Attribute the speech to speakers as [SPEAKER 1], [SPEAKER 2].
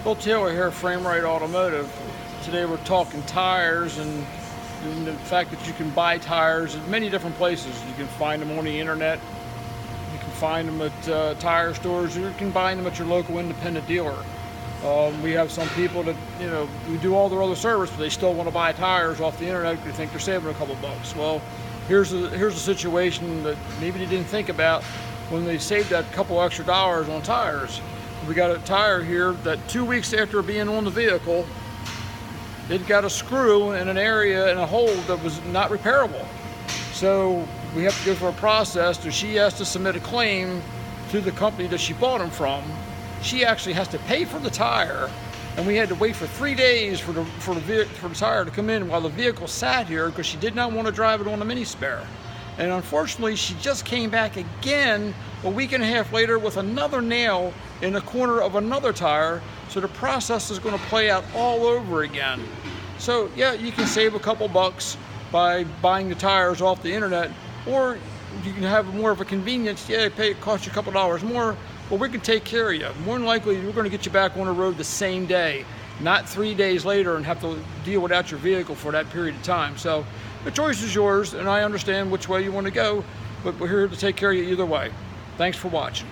[SPEAKER 1] Bill Taylor here, Framerite Automotive. Today we're talking tires and the fact that you can buy tires at many different places. You can find them on the internet, you can find them at tire stores, or you can buy them at your local independent dealer. We have some people that, we do all their other service, but they still want to buy tires off the internet because they think they're saving a couple bucks. Well, here's a situation that maybe they didn't think about when they saved that couple extra dollars on tires. We got a tire here that 2 weeks after being on the vehicle, it got a screw in an area in a hole that was not repairable. So we have to go through a process that she has to submit a claim to the company that she bought them from. She actually has to pay for the tire, and we had to wait for 3 days for the tire to come in while the vehicle sat here because she did not want to drive it on a mini spare. And unfortunately, she just came back again a week and a half later with another nail in the corner of another tire. So the process is going to play out all over again. So yeah, you can save a couple bucks by buying the tires off the internet, or you can have more of a convenience. Yeah, it costs you a couple dollars more, but we can take care of you. More than likely, we're going to get you back on the road the same day, not 3 days later and have to deal without your vehicle for that period of time. So the choice is yours, and I understand which way you want to go, but we're here to take care of you either way. Thanks for watching.